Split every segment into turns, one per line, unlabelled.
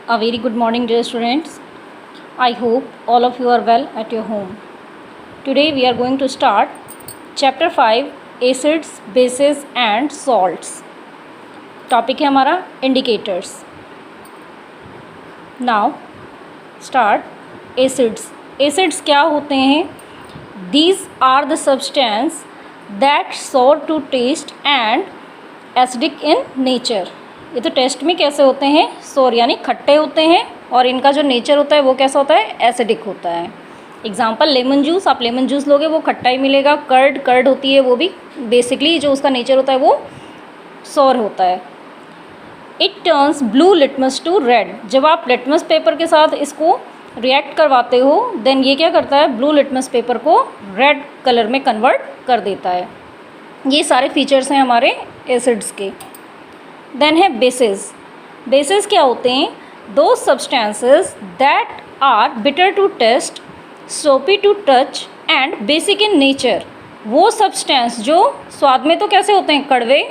A very good morning, dear students. I hope all of you are well at your home. Today we are going to start Chapter 5 Acids, Bases and Salts. Topic है हमारा Indicators. Now start acids. Acids क्या होते हैं? These are the substance that sour to taste and acidic in nature. ये तो test में कैसे होते हैं? सोर यानी खट्टे होते हैं और इनका जो नेचर होता है वो कैसा होता है? एसिडिक होता है. Example lemon juice. आप लेमन जूस लोगे वो खट्टा ही मिलेगा. कर्ड होती है वो भी बेसिकली जो उसका नेचर होता है वो सोर होता है. It turns blue litmus to red. जब आप लिटमस पेपर के साथ इसको रिएक्ट करवाते हो देन ये क्या करता है? ब्लू लिटमस पेपर को रेड कलर में कन्वर्ट कर देता है. ये सारे फीचर्स हैं हमारे एसिड्स के. देन है बेसिस. बेसिस क्या होते हैं? दो substances that are bitter to taste, soapy to touch and basic in nature. वो सब्सटेंस जो स्वाद में तो कैसे होते हैं? कड़वे,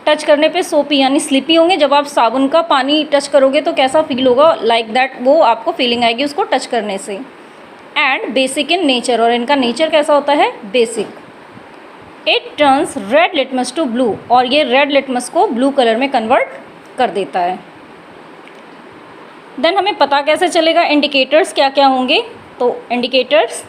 टच करने पे सोपी यानी स्लिपी होंगे. जब आप साबुन का पानी टच करोगे तो कैसा फील होगा? लाइक दैट वो आपको फीलिंग आएगी उसको टच करने से. एंड बेसिक इन नेचर, और इनका नेचर कैसा होता है? Basic. It turns red litmus to blue, और ये रेड लिटमस को ब्लू कलर में कन्वर्ट कर देता है. देन हमें पता कैसे चलेगा इंडिकेटर्स क्या क्या होंगे? तो indicators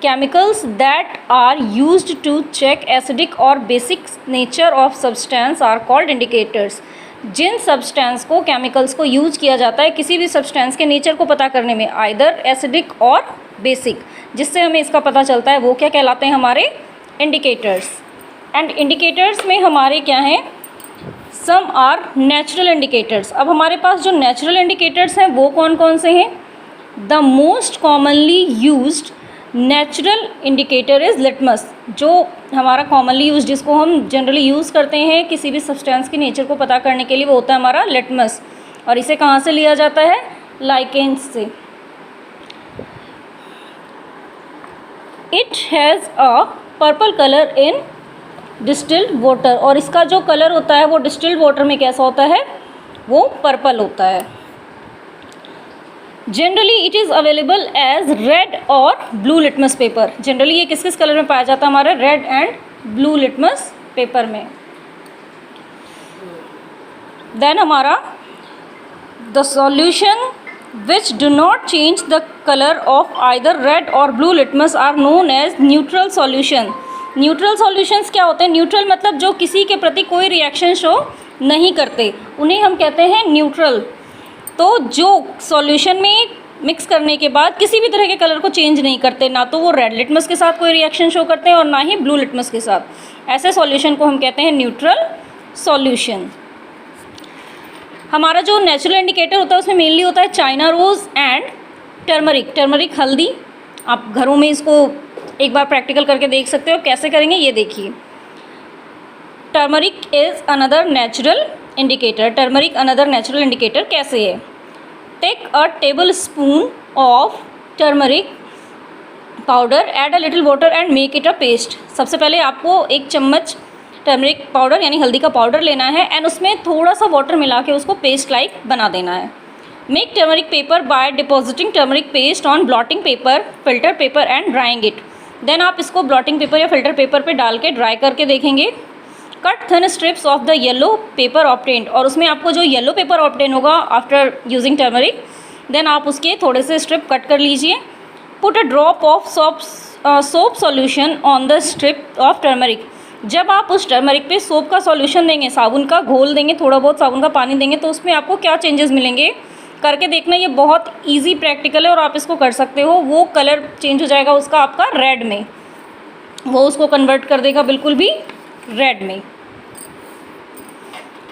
chemicals that are used to check acidic और basic nature of substance are called indicators. जिन सब्सटेंस को केमिकल्स को यूज किया जाता है किसी भी सब्सटेंस के नेचर को पता करने में, आइदर एसिडिक और बेसिक, जिससे हमें इसका पता चलता है वो क्या कहलाते हैं? हमारे इंडिकेटर्स. एंड इंडिकेटर्स में हमारे क्या हैं? Some are natural indicators. अब हमारे पास जो नेचुरल इंडिकेटर्स हैं वो कौन कौन से हैं? The most commonly used natural indicator is litmus. जो हमारा कॉमनली यूज, जिसको हम जनरली यूज़ करते हैं किसी भी सब्सटेंस के नेचर को पता करने के लिए, वो होता है हमारा लिटमस. और इसे कहाँ से लिया जाता है? लाइकेंस से. It has a purple colour in distilled water, और इसका जो कलर होता है वो डिस्टिल्ड वाटर में कैसा होता है? वो पर्पल होता है. Generally it is available as red और ब्लू लिटमस पेपर. जनरली ये किस किस कलर में पाया जाता है? हमारे red and blue litmus paper में. देन हमारा the solution which do not change the color of either red or blue litmus are known as neutral solution. Neutral solutions क्या होते हैं? न्यूट्रल मतलब जो किसी के प्रति कोई रिएक्शन शो नहीं करते, उन्हें हम कहते हैं न्यूट्रल. तो जो सॉल्यूशन में मिक्स करने के बाद किसी भी तरह के कलर को चेंज नहीं करते, ना तो वो रेड लिटमस के साथ कोई रिएक्शन शो करते हैं और ना ही ब्लू लिटमस के साथ. ऐसे सॉल्यूशन को हम कहते हैं न्यूट्रल सॉल्यूशन. हमारा जो नेचुरल इंडिकेटर होता है उसमें मेनली होता है China rose and turmeric. Turmeric हल्दी. आप घरों में इसको एक बार प्रैक्टिकल करके देख सकते हो. कैसे करेंगे ये देखिए. Turmeric is another natural indicator. Turmeric another natural indicator कैसे है? Take a tablespoon of turmeric powder, add a little water and make it a paste. सबसे पहले आपको एक चम्मच टर्मरिक पाउडर यानी हल्दी का पाउडर लेना है एंड उसमें थोड़ा सा वाटर मिला के उसको पेस्ट लाइक बना देना है. Make turmeric paper by depositing turmeric paste on blotting paper, filter paper and drying it. Then आप इसको ब्लॉटिंग पेपर या फिल्टर पेपर पे डाल के ड्राई करके देखेंगे. Cut thin strips of the yellow paper obtained, और उसमें आपको जो येलो पेपर ऑब्टेन होगा आफ्टर यूजिंग टर्मरिक, देन आप उसके थोड़े से स्ट्रिप कट कर लीजिए. Put a drop of soap solution on the strip of turmeric. जब आप उस टर्मरिक पे सोप का सॉल्यूशन देंगे, साबुन का घोल देंगे, थोड़ा बहुत साबुन का पानी देंगे, तो उसमें आपको क्या चेंजेस मिलेंगे करके देखना. ये बहुत इजी प्रैक्टिकल है और आप इसको कर सकते हो. वो कलर चेंज हो जाएगा उसका आपका रेड में, वो उसको कन्वर्ट कर देगा बिल्कुल भी रेड में.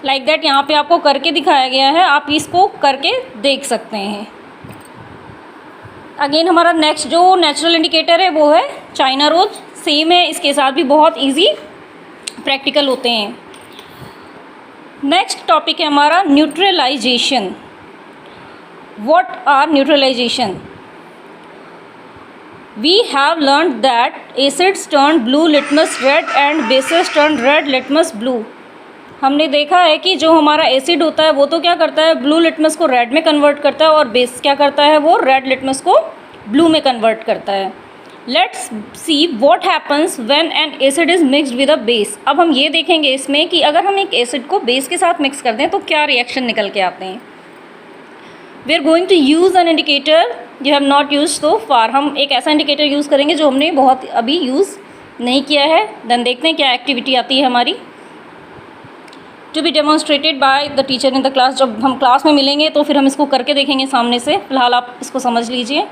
लाइक दैट यहाँ पे आपको करके दिखाया गया है, आप इसको करके देख सकते हैं. अगेन हमारा नेक्स्ट जो नेचुरल इंडिकेटर है वो है चाइना रोज. सेम है, इसके साथ भी बहुत ईजी प्रैक्टिकल होते हैं. नेक्स्ट टॉपिक है हमारा neutralisation. What are neutralisation? We have learned that acids turn blue litmus red and bases turn red litmus blue. हमने देखा है कि जो हमारा एसिड होता है वो तो क्या करता है, ब्लू लिटमस को रेड में कन्वर्ट करता है, और बेस क्या करता है, वो रेड लिटमस को ब्लू में कन्वर्ट करता है। Let's see what happens when an acid is mixed with a base. अब हम ये देखेंगे इसमें कि अगर हम एक एसिड को बेस के साथ मिक्स कर दें तो क्या रिएक्शन निकल के आते हैं। We are going to use an indicator you have not use so far. हम एक ऐसा इंडिकेटर यूज़ करेंगे जो हमने बहुत अभी यूज़ नहीं किया है। देन देखते हैं क्या एक्टिविटी आती है हमारी। To be demonstrated by the teacher in the class. जब हम क्लास में मिलेंगे तो फिर हम इसको करके देखेंगे सामने से, फिलहाल आप इसको समझ लीजिए।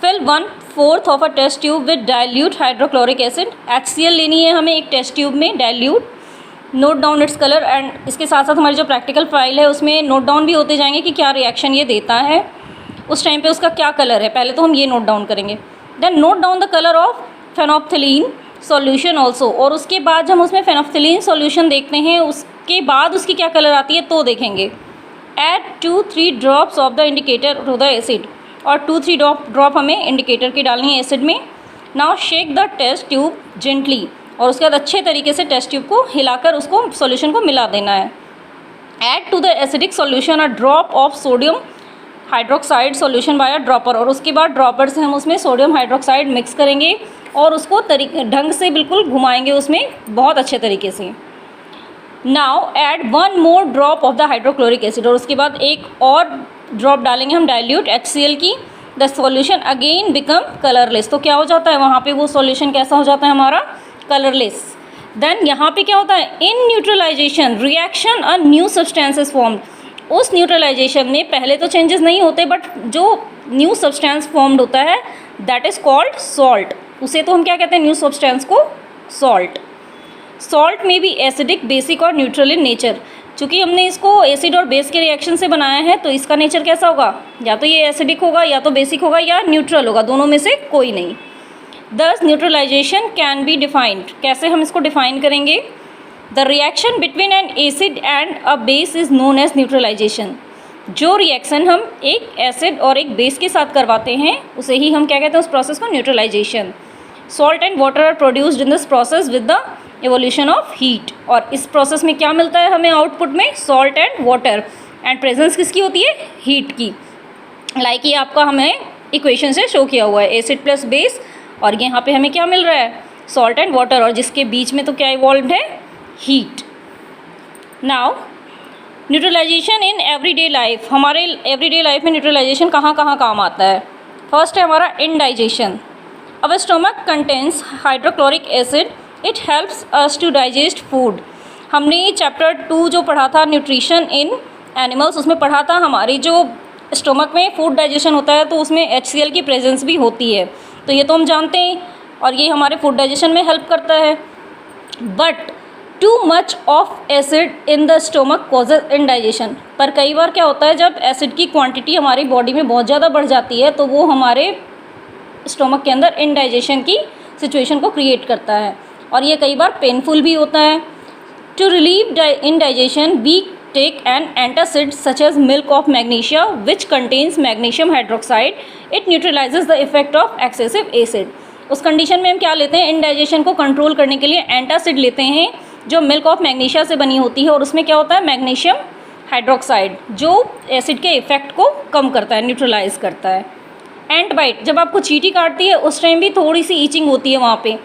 Fill 1/4 of a test tube with dilute hydrochloric acid. HCl लेनी है हमें एक टेस्ट ट्यूब में dilute. Note down its colour, and इसके साथ साथ हमारी जो प्रैक्टिकल फाइल है उसमें नोट डाउन भी होते जाएंगे कि क्या रिएक्शन ये देता है, उस टाइम पे उसका क्या कलर है, पहले तो हम ये नोट डाउन करेंगे। Then note down the colour of phenolphthalein solution also, और उसके बाद जब हम उसमें फेनोप्थिलीन सॉल्यूशन देखते हैं उसके बाद उसकी क्या कलर आती है तो देखेंगे। Add 2-3 drops of the indicator to the acid, और 2-3 ड्रॉप हमें इंडिकेटर की डालनी है एसिड में। Now shake the test tube gently, और उसके बाद अच्छे तरीके से टेस्ट ट्यूब को हिलाकर उसको सॉल्यूशन को मिला देना है। Add to the acidic solution a drop of sodium hydroxide solution by a dropper, और उसके बाद ड्रॉपर से हम उसमें सोडियम हाइड्रोक्साइड मिक्स करेंगे और उसको ढंग से बिल्कुल घुमाएंगे उसमें बहुत अच्छे तरीके से। Now add 1 more drop of the hydrochloric acid, और उसके बाद एक और ड्रॉप डालेंगे हम डाइल्यूट HCl की। The solution again become colourless, तो क्या हो जाता है वहाँ पे वो सॉल्यूशन कैसा हो जाता है हमारा, कलरलेस। देन यहाँ पे क्या होता है, in neutralization reaction a new substance is formed. उस न्यूट्रलाइजेशन में पहले तो चेंजेस नहीं होते, बट जो न्यू सब्सटेंस फॉर्म्ड होता है दैट इज़ कॉल्ड सॉल्ट। उसे तो हम क्या कहते हैं, न्यू सब्सटेंस को सॉल्ट। सॉल्ट में भी एसिडिक, बेसिक और न्यूट्रल इन नेचर। चूँकि हमने इसको एसिड और बेस के रिएक्शन से बनाया है तो इसका नेचर कैसा होगा, या तो ये एसिडिक होगा, या तो बेसिक होगा, या न्यूट्रल होगा, दोनों में से कोई नहीं। दस न्यूट्रलाइजेशन कैन बी डिफाइंड। कैसे हम इसको डिफाइन करेंगे, the reaction between an acid and a base is known as neutralisation. जो रिएक्शन हम एक एसिड और एक बेस के साथ करवाते हैं उसे ही हम क्या कहते हैं, उस प्रोसेस को neutralisation. Salt and water are produced in this process with the evolution of heat, और इस प्रोसेस में क्या मिलता है हमें आउटपुट में, salt and water, and presence किसकी होती है, हीट की। लाइक ये आपका हमें इक्वेशन से शो किया हुआ है, एसिड प्लस बेस, और यहाँ पे हमें क्या मिल रहा है, सॉल्ट एंड वाटर, और जिसके बीच में तो क्या इवॉल्व्ड है, heat. Now neutralisation in everyday life. हमारे एवरीडे लाइफ में न्यूट्रलाइजेशन कहाँ कहाँ काम आता है। फर्स्ट है हमारा indigestion. Our stomach contains hydrochloric acid, it helps us to digest food. हमने चैप्टर 2 जो पढ़ा था न्यूट्रिशन इन एनिमल्स, उसमें पढ़ा था हमारी जो स्टमक में फूड डाइजेशन होता है तो उसमें HCl की प्रेजेंस भी होती है, तो ये तो हम जानते हैं, और ये हमारे फूड डाइजेशन में हेल्प करता है। But too much of acid in the stomach causes indigestion. पर कई बार क्या होता है, जब एसिड की क्वांटिटी हमारी बॉडी में बहुत ज़्यादा बढ़ जाती है तो वो हमारे स्टोमक के अंदर इंडाइजेशन की सिचुएशन को क्रिएट करता है, और ये कई बार पेनफुल भी होता है। To relieve indigestion we take an antacid such as milk of magnesia which contains magnesium hydroxide, it neutralises the effect of excessive acid. उस कंडीशन में हम क्या लेते हैं, इंडाइजेशन को कंट्रोल करने के लिए एंटासिड लेते हैं जो मिल्क ऑफ मैग्नीशिया से बनी होती है, और उसमें क्या होता है, मैग्नीशियम हाइड्रोक्साइड, जो एसिड के इफेक्ट को कम करता है, न्यूट्रलाइज करता है। एंट बाइट, जब आपको चींटी काटती है उस टाइम भी थोड़ी सी ईचिंग होती है वहाँ पे।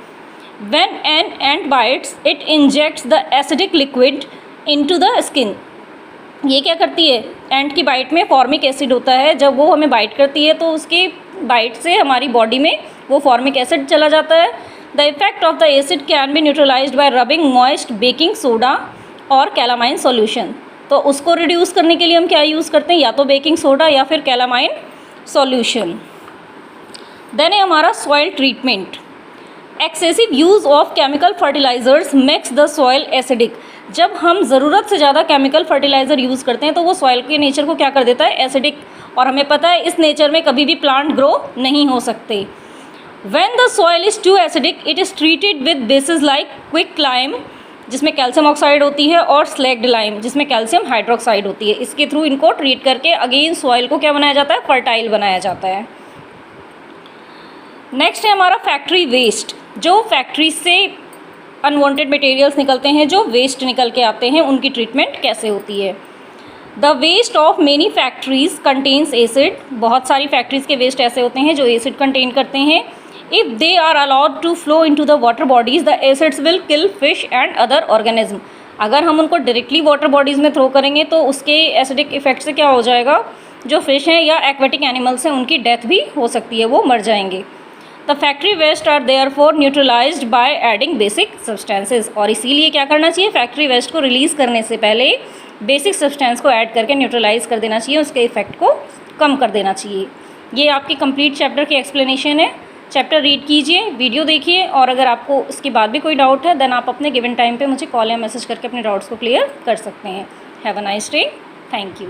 When an ant bytes it injects the acidic liquid into the skin. ये क्या करती है, एंट की बाइट में फॉर्मिक एसिड होता है, जब वो हमें बाइट करती है तो उसकी बाइट से हमारी बॉडी में वो फॉर्मिक एसिड चला जाता है। The effect of the acid can be neutralised bye rubbing moist baking soda और कैलामाइन सॉल्यूशन। तो उसको रिड्यूस करने के लिए हम क्या यूज़ करते हैं, या तो बेकिंग सोडा या फिर कैलामाइन सॉल्यूशन। देन है हमारा soil treatment. Excessive use of chemical fertilisers makes the soil acidic. जब हम ज़रूरत से ज़्यादा केमिकल फर्टिलाइज़र यूज़ करते हैं तो वो सॉइल के नेचर को क्या कर देता है, एसिडिक, और हमें पता है इस नेचर में कभी भी प्लांट ग्रो नहीं हो सकते। When the soil is too acidic, it is treated with bases like quick lime, जिसमें कैल्शियम ऑक्साइड होती है, और स्लैग्ड लाइम जिसमें कैल्शियम हाइड्रोक्साइड होती है। इसके थ्रू इनको ट्रीट करके अगेन सॉइल को क्या बनाया जाता है, फर्टाइल बनाया जाता है। नेक्स्ट है हमारा फैक्ट्री वेस्ट। जो फैक्ट्री से अनवांटेड मटेरियल्स निकलते हैं, जो वेस्ट निकल के आते हैं, उनकी ट्रीटमेंट कैसे होती है। The waste of many factories contains acid, बहुत सारी फैक्ट्रीज के वेस्ट ऐसे होते हैं जो एसिड कंटेन करते हैं। If they are allowed to flow into the water bodies the acids will kill fish and other organism. अगर हम उनको डायरेक्टली वाटर बॉडीज़ में थ्रो करेंगे तो उसके एसिडिक इफेक्ट से क्या हो जाएगा, जो फिश हैं या एक्वेटिक एनिमल्स हैं उनकी डेथ भी हो सकती है, वो मर जाएंगे। The factory waste are therefore neutralized by adding basic substances, और इसीलिए क्या करना चाहिए, फैक्ट्री वेस्ट को रिलीज़ करने से पहले बेसिक सब्सटेंस को ऐड करके न्यूट्रलाइज कर देना चाहिए, उसके इफेक्ट को कम कर देना चाहिए। ये आपकी कंप्लीट चैप्टर की एक्सप्लेनेशन है। चैप्टर रीड कीजिए, वीडियो देखिए, और अगर आपको इसके बाद भी कोई डाउट है देन आप अपने गिवन टाइम पे मुझे कॉल या मैसेज करके अपने डाउट्स को क्लियर कर सकते हैं। Have a nice day, thank you.